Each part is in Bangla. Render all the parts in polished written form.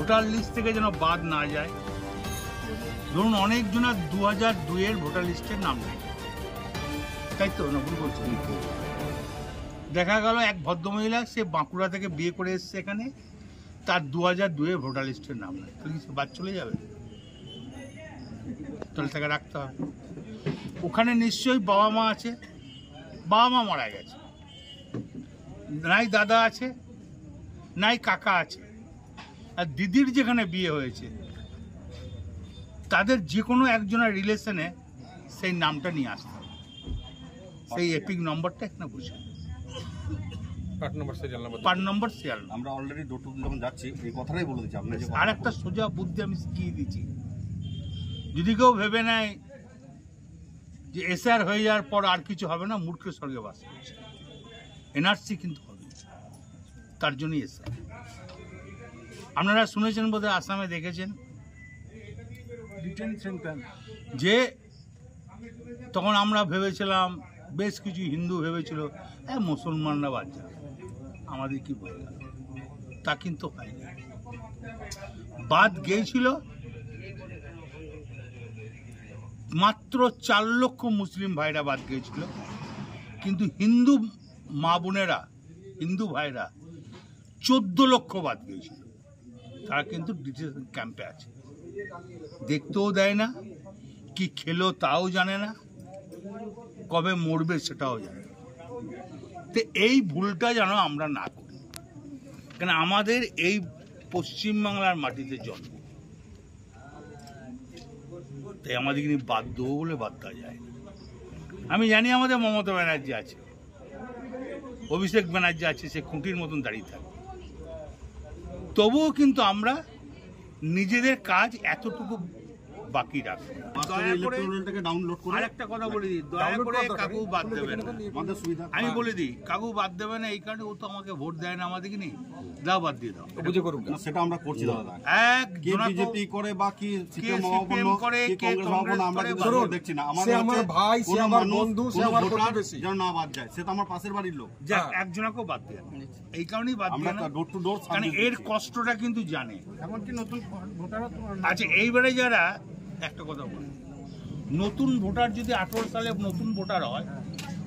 ভোটার লিস্ট থেকে যেন বাদ না যায়। ধরুন অনেকজনের 2002-এর ভোটার লিস্টের নাম নেই, তাই তো না ভুল বলছি? দেখা গেল এক ভদ্রমহিলা, সে বাঁকুড়া থেকে বিয়ে করে এসছে এখানে, তার 2002-এর ভোটার লিস্টের নাম নেই, তাহলে সে বাদ চলে যাবে? তাহলে তাকে রাখতে হবে। ওখানে নিশ্চয়ই বাবা মা আছে, বাবা মা মারা গেছে, নাই দাদা আছে, নাই কাকা আছে, আর দিদির যেখানে বিয়ে হয়েছে তাদের যে কোনো একজনের রিলেশনে সেই নামটা নিয়ে আসতে হবে, সেই এপিক নম্বরটা এখানে বসে পার্ট নম্বর সিরিয়াল। আমরা অলরেডি ডোর টু ডোর যখন যাচ্ছি এই কথাটাই বলে দিচ্ছি। আপনি আর একটা সোজা বুদ্ধি আমি শিখিয়ে দিচ্ছি, যদি কেউ ভেবে নেয় যে এসআর হয়ে যাওয়ার পর আর কিছু হবে না, মূর্খের স্বর্গে বাস করছে। এনআরসি কিন্তু হবে, তার জন্যই এসআর। আপনারা শুনেছেন বোধহয়, আসামে দেখেছেন যে তখন আমরা ভেবেছিলাম, বেশ কিছু হিন্দু ভেবেছিল মুসলমানরা বাদ যাবে, আমাদের কি বলে গেল, তা কিন্তু হয়নি। বাদ গিয়েছিল মাত্র 4 লক্ষ মুসলিম ভাইরা বাদ গিয়েছিল, কিন্তু হিন্দু মা বোনেরা, হিন্দু ভাইরা 14 লক্ষ বাদ গিয়েছিল। তারা কিন্তু ডিটেনশন ক্যাম্পে আছে, দেখতেও দেয় না, কি খেলো তাও জানে না, কবে মরবে সেটাও জানে না। তো এই ভুলটা যেন আমরা না করি, কেন আমাদের এই পশ্চিমবাংলার মাটিতে জন্ম, তাই আমাদের কিন্তু বাদ দেবো বলে বাদ দেওয়া যায় না। আমি জানি আমাদের মমতা ব্যানার্জি আছে, অভিষেক ব্যানার্জি আছে, সে খুঁটির মতন দাঁড়িয়ে থাকে, তবুও কিন্তু আমরা নিজেদের কাজ এতটুকু বাকি রাখবো। আরেকটা কথা বলে দিই, দয়া করে কাকু বাদ দেবেন না, আমি বলে দিই কাকু বাদ দেবে না, এই কারণে ও তো আমাকে ভোট দেয় না, আমাদেরকে নিয়ে দাও, বাদ দিয়ে দাও, বুঝে করুক। সেটা আমরা করছি দাদা, এক বিজেপি করে বা কি সিপিএম করে, কে আমরা দেখছি না, আমার ভাই, সে আমার বন্ধু, সে আমার প্রতিবেশী, যেন না বাদ যায়, সে তো আমার পাশের বাড়ির লোক, একজনকেও বাদ দেয়, এই কারণেই বাদ দেয় না, ডোর টু ডোর, কারণ এর কষ্টটা কিন্তু জানে। এমনকি নতুন ভোটাররা আচ্ছা, এইবারে যারা, একটা কথা বলি, নতুন ভোটার যদি 18 সালে নতুন ভোটার হয়,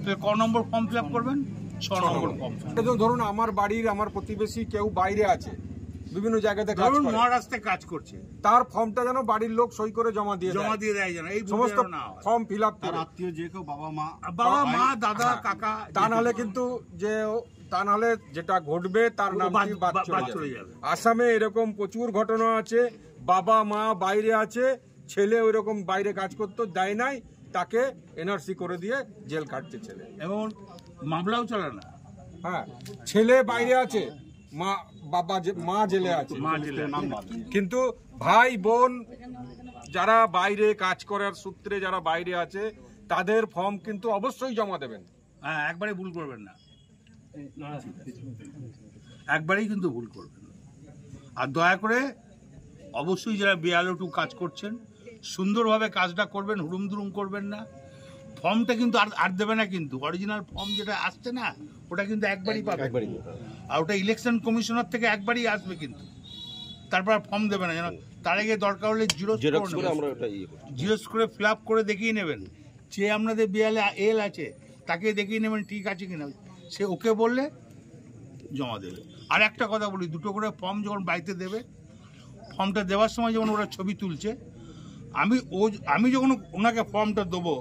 তাহলে ক নম্বর ফর্ম ফিল আপ করবেন? 6 নম্বর ফর্ম। ধরুন আমার বাড়ির, আমার প্রতিবেশী কেউ বাইরে আছে, বিভিন্ন জায়গাতে কাজ করে, মহারাষ্ট্রে কাজ করছে, তার ফর্মটা যেন বাড়ির লোক সই করে জমা দিয়ে দেয়, যেন এই সমস্ত ফর্ম ফিল আপ করে, আত্মীয় যে কেউ, বাবা মা দাদা কাকা, তা নাহলে কিন্তু তা নাহলে যেটা ঘটবে তার নাম বাদ চলে যাবে। আসামে এরকম প্রচুর ঘটনা আছে, বাবা মা বাইরে আছে, ছেলে ওই রকম বাইরে কাজ করতে দেয় নাই, তাকে এনআরসি করে দিয়ে জেল কাটছে ছেলে, এবং মামলাও চলে না। হ্যাঁ, ছেলে বাইরে আছে, মা জেলে আছে, কিন্তু ভাই বোন যারা বাইরে কাজ করার সূত্রে যারা বাইরে আছে, তাদের ফর্ম কিন্তু অবশ্যই জমা দেবেন। হ্যাঁ, একবারে ভুল করবেন না, একবারেই কিন্তু ভুল করবেন না। আর দয়া করে অবশ্যই যারা বিএলও2 কাজ করছেন, সুন্দরভাবে কাজটা করবেন, হুড়ুম দুরুম করবেন না। ফর্মটা কিন্তু আর দেবে না, কিন্তু অরিজিনাল ফর্ম যেটা আসছে না, ওটা কিন্তু একবারই পাবে, আর ওটা ইলেকশন কমিশনার থেকে একবারই আসবে, কিন্তু তারপর ফর্ম দেবে না, যেন তার আগে দরকার হলে জিরোস করে ফিল আপ করে দেখিয়ে নেবেন, যে আপনাদের বিএল আছে তাকে দেখিয়ে নেবেন ঠিক আছে কিনা, সে ওকে বললে জমা দেবে। আর একটা কথা বলি, 2টো করে ফর্ম যখন বাড়িতে দেবে, ফর্মটা দেওয়ার সময় যখন ওরা ছবি তুলছে, আমি যখন ওনাকে ফর্মটা দেবো,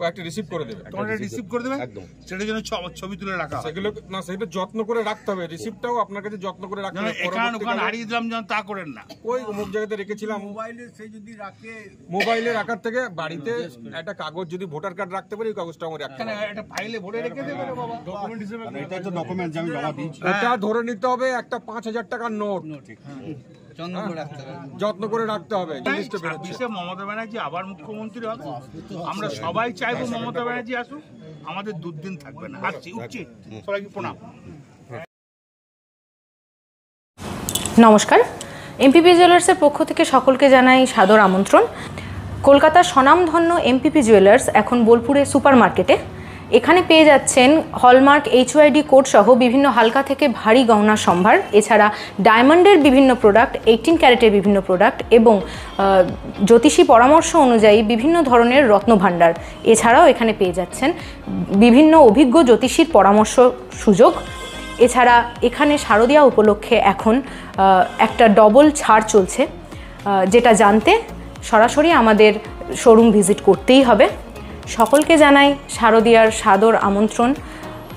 একটা রিসিভ করে দেবে, রিসিভ করে দেবে, সেটা যেন ছবি তুলে রাখা, সেগুলো না, সেটা যত্ন করে রাখতে হবে, রিসিপ্টটাও আপনার কাছে যত্ন করে রাখতে হবে, ওখানে হারিয়ে দিলাম যেন তা করেন না। ওই অমুক জায়গাতে রেখেছিলাম, মোবাইলে সে যদি রাখে, মোবাইলে রাখার থেকে বাড়িতে একটা কাগজ যদি ভোটার কার্ড রাখতে পারি, ওই কাগজটা আমার রাখতে হবে, একটা ফাইলে ভরে রেখে দেবে রে বাবা, ডকুমেন্ট হিসেবে, এটা তো ডকুমেন্ট আমি জমা দিয়েছি, এটা ধরে নিতে হবে একটা 5000 টাকার নোট, যত্ন করে রাখতে হবে। মমতা ব্যানার্জি আবার মুখ্যমন্ত্রী হবে, আমরা সবাই চাইবো মমতা ব্যানার্জি আসুক, আমাদের দুর্দিন থাকবে না। আসছি, উঠছি, সবাইকে প্রণাম। নমস্কার, এমপিপি জুয়েলার্সের পক্ষ থেকে সকলকে জানাই সাদর আমন্ত্রণ। কলকাতার স্বনামধন্য এমপিপি জুয়েলার্স এখন বোলপুরে সুপার মার্কেটে। এখানে পেয়ে যাচ্ছেন হলমার্ক HYD কোড সহ বিভিন্ন হালকা থেকে ভারী গহনা সম্ভার, এছাড়া ডায়মন্ডের বিভিন্ন প্রোডাক্ট, 18 ক্যারেটের বিভিন্ন প্রোডাক্ট এবং জ্যোতিষী পরামর্শ অনুযায়ী বিভিন্ন ধরনের রত্নভাণ্ডার। এছাড়াও এখানে পেয়ে যাচ্ছেন বিভিন্ন অভিজ্ঞ জ্যোতিষীর পরামর্শ সুযোগ। এছাড়া এখানে শারদীয়া উপলক্ষে এখন একটা ডবল ছাড় চলছে, যেটা জানতে সরাসরি আমাদের শোরুম ভিজিট করতেই হবে। সকলকে জানাই শারদীয়ার সাদর আমন্ত্রণ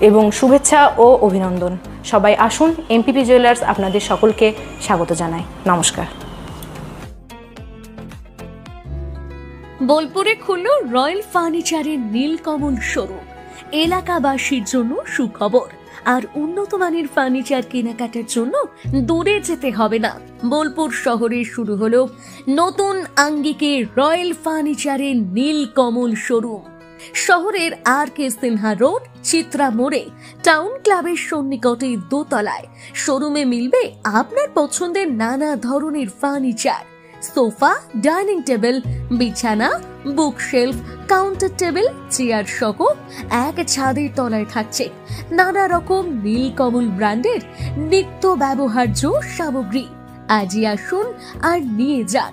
এবং শুভেচ্ছা ও অভিনন্দন। সবাই আসুন, এমপিপি জুয়েলার্স আপনাদের সকলকে স্বাগত জানাই। নমস্কার। বোলপুরে খুলল রয়্যাল ফার্নিচারের নীলকমল শোরুম। এলাকাবাসীর জন্য সুখবর, আর উন্নত মানের ফার্নিচার কেনাকাটার জন্য দূরে যেতে হবে না। বোলপুর শহরে শুরু হলো নতুন আঙ্গিকে রয়্যাল ফার্নিচারের নীলকমল শোরুম। শহরের RK সিনহা রোড, চিত্রা মোড়ে, টাউন ক্লাবের সন্নিকটে দোতলায়। শোরুমে মিলবে আপনার পছন্দের নানা ধরনের ফার্নিচার, সোফা, ডাইনিং টেবিল, বিছানা, বুকশেলফ, কাউন্টার টেবিল, চেয়ার সহ এক ছাদের তলায় থাকছে নানা রকম নীলকমল ব্র্যান্ডের নিত্য ব্যবহার্য সামগ্রী। আজই আসুন আর নিয়ে যান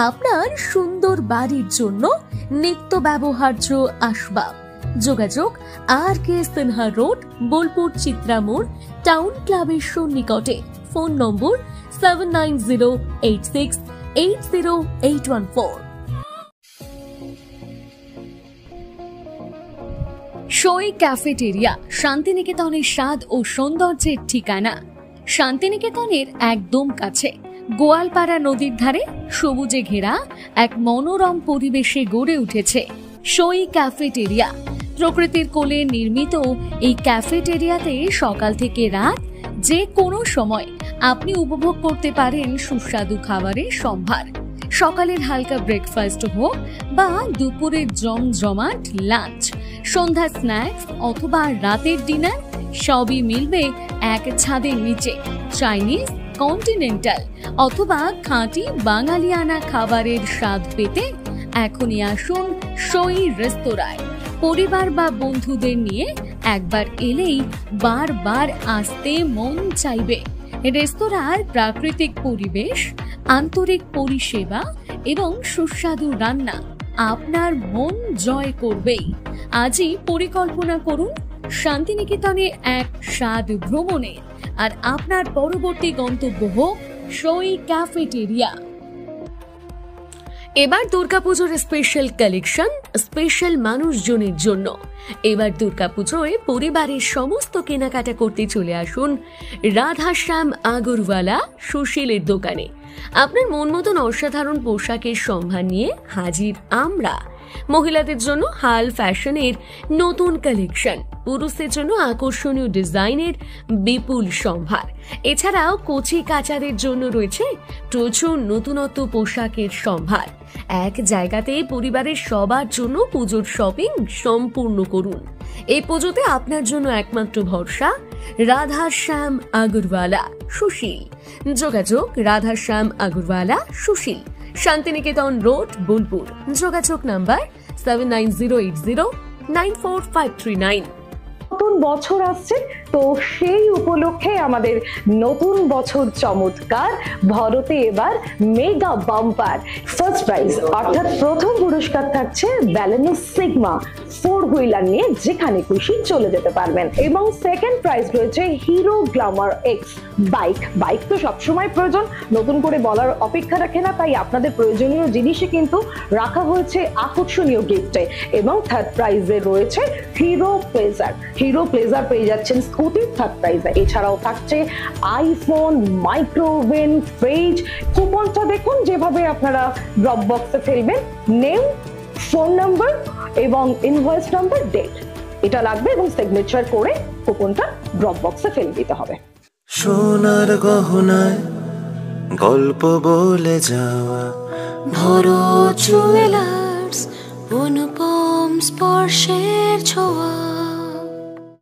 আপনার সুন্দর বাড়ির জন্য নিত্য ব্যবহার্য আসবাব। যোগাযোগ RK সিনহা রোড, বোলপুর চিত্রা মোড়, টাউন ক্লাবের সন্নিকটে। ফোন নম্বর 7908680814। সই ক্যাফেটেরিয়া শান্তিনিকেতনের স্বাদ ও সৌন্দর্যের ঠিকানা। শান্তিনিকেতনের একদম কাছে, গোয়ালপাড়া নদীর ধারে সবুজে ঘেরা এক মনোরম পরিবেশে গড়ে উঠেছে সই ক্যাফেটেরিয়া। প্রকৃতির কোলে নির্মিত এই ক্যাফেটেরিয়াতে সকাল থেকে রাত যে কোনো সময় আপনি উপভোগ করতে পারেন সুস্বাদু খাবারের সম্ভার। সকালের হালকা ব্রেকফাস্ট হোক বা দুপুরের জমজমাট লাঞ্চ, সন্ধ্যা স্ন্যাক্স অথবা রাতের ডিনার, সবই মিলবে এক ছাদের নিচে। চাইনিজ, কন্টিনেন্টাল অথবা খাঁটি বাঙালিয়ানা খাবারের স্বাদ পেতে এখনই আসুন সই রেস্তোরাঁয়। পরিবার বা বন্ধুদের নিয়ে একবার এলেই বারবার আসতে মন চাইবে। রেস্তোরাঁর প্রাকৃতিক পরিবেশ, আন্তরিক পরিষেবা এবং সুস্বাদু রান্না আপনার মন জয় করবেই। আজই পরিকল্পনা করুন শান্তিনিকেতনে এক স্বাদ ভ্রমণে, আর আপনার পরবর্তী গন্তব্য হোক সই ক্যাফেটেরিয়া। এবার দুর্গাপুজোর স্পেশাল কালেকশন স্পেশাল মানুষজনের জন্য। এবার দুর্গাপুজোয় পরিবারের সমস্ত কেনাকাটা করতে চলে আসুন রাধাশ্যাম আগরওয়ালা সুশীলের দোকানে। আপনার মন মতন অসাধারণ পোশাকের সম্ভার নিয়ে হাজির আমরা। মহিলাদের জন্য হাল ফ্যাশনের নতুন কালেকশন, পুরুষদের জন্য আকর্ষণীয় ডিজাইনের বিপুল সম্ভার। এছাড়াও কচি কাচাদের জন্য রয়েছে প্রচুর নতুনত্ব পোশাকের সম্ভার। এক জায়গাতে পরিবারের সবার জন্য পুজোর শপিং সম্পূর্ণ করুন। এই পুজোতে আপনার জন্য একমাত্র ভরসা রাধাশ্যাম আগরওয়ালা সুশীল। যোগাযোগ রাধাশ্যাম আগরওয়ালা সুশীল, শান্তিনিকেতন রোড, বোলপুর। যোগাযোগ নাম্বার 7908094539। নতুন বছর আসছে, তো সেই উপলক্ষে আমাদের নতুন বছর চমৎকার ভরতে এবার মেগা বাম্পার ফার্স্ট প্রাইজ, অর্থাৎ প্রথম পুরস্কার থাকছে ব্যালেনো সিগমা 4 হুইলার নিয়ে যেখানে খুশি চলে যেতে পারবেন, এবং সেকেন্ড প্রাইজ রয়েছে হিরো গ্ল্যামার এক্স বাইক তো সবসময় প্রয়োজন, নতুন করে বলার অপেক্ষা রাখে না, তাই আপনাদের প্রয়োজনীয় জিনিসে কিন্তু রাখা হয়েছে আকর্ষণীয় গিফটে। এবং থার্ড প্রাইজে রয়েছে হিরো প্লেজার পেয়ে যাচ্ছেন স্কুটি থার্ড প্রাইজে। এছাড়াও থাকছে আইফোন, মাইক্রোওভেন, ফ্রিজ। কুপনটা দেখুন যেভাবে আপনারা ড্রপ বক্সে ফেলবেন, নেম, ফোন নাম্বার এবং ইনভয়েস নাম্বার, ডেট এটা লাগবে এবং সিগনেচার করে কুপনটা ড্রপ বক্সে ফেলে দিতে হবে। সোনার গহনায় গল্প বলে যাওয়া ভরত জুয়েলার্স, অনুপম স্পর্শের ছোঁয়া।